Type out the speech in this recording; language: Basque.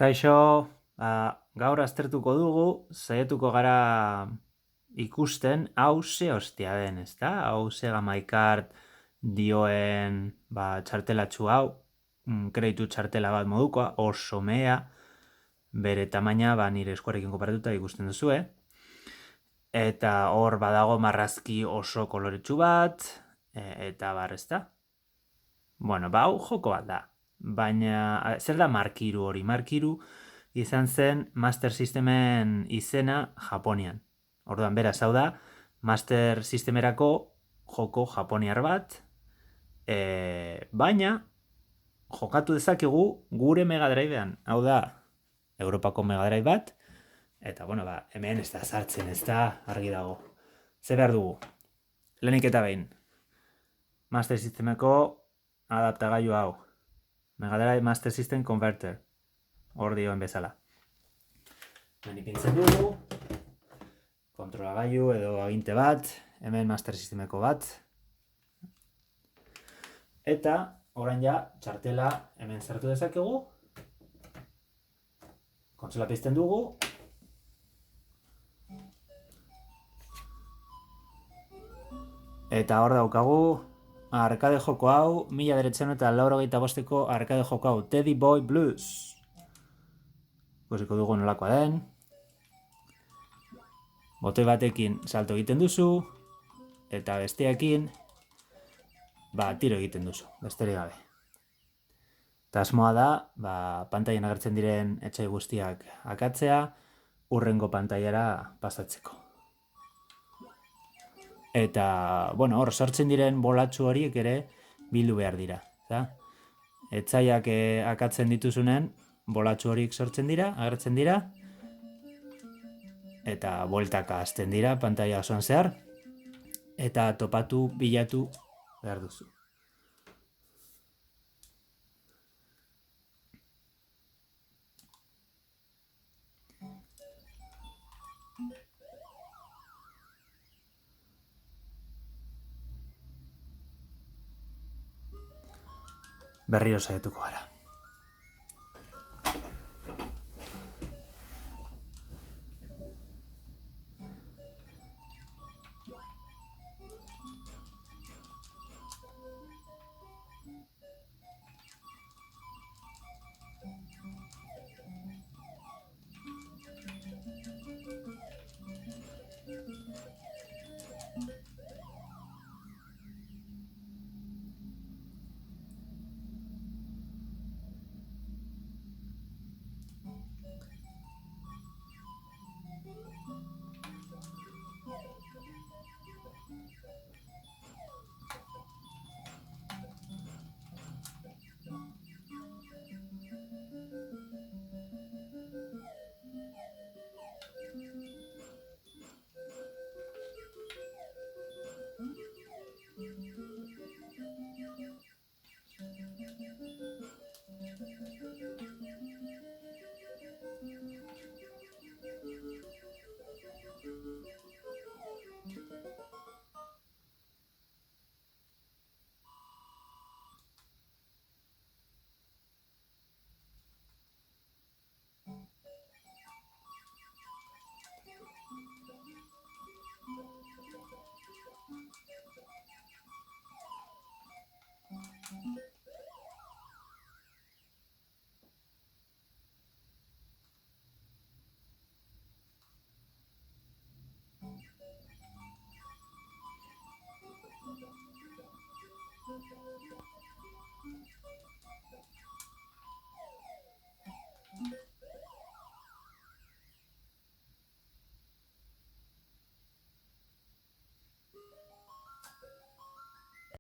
Kaixo, gaur aztertuko dugu, saiatuko gara ikusten hau ze hostia den, ezta? Hau ze gamaikart dioen txartelatxu hau, kreditu txartela bat modukoa, oso mea, bere tamaina nire eskuarekin konparatuta ikusten duzu, Eta hor badago marrazki oso koloretsu bat, eta ezta? Bueno, hau joko bat da. Baina, zer da markiru hori? Markiru izan zen Master Systemen izena Japonian. Orduan, beraz, hau da, Master Systemerako joko japoniar bat, baina jokatu dezakegu gure Mega Drivean. Hau da, Europako Mega Drive bat, eta, hemen ez da sartzen, ez da argi dago. Zer behar dugu? Lehenik eta behin. Master Systemeko adaptagailu hau. Mega Drive Master System Converter. Hor dioen bezala. Hemen ipintzen dugu. Kontrolagailu edo aginte bat. Hemen Master Systemeko bat. Eta, orain ja, txartela hemen sartu dezakegu. Kontsola pizten dugu. Eta hor daukagu arkade joko hau, 1985ko arkade joko hau, Teddy Boy Blues. Ikusiko dugu nolakoa den. Botoi batekin salto egiten duzu, eta besteekin tiro egiten duzu, besterik gabe. Eta asmoa da, pantailan agertzen diren etxai guztiak akatzea, hurrengo pantailara pasatzeko. Eta, hor sortzen diren bolatxu horiek ere bildu behar dira. Etxaiak akatzen dituzunen, bolatxu horiek sortzen dira, agertzen dira, eta bueltaka hasten dira pantaila osoan zehar, eta topatu, bilatu behar duzu. Berriro saiatuko gara.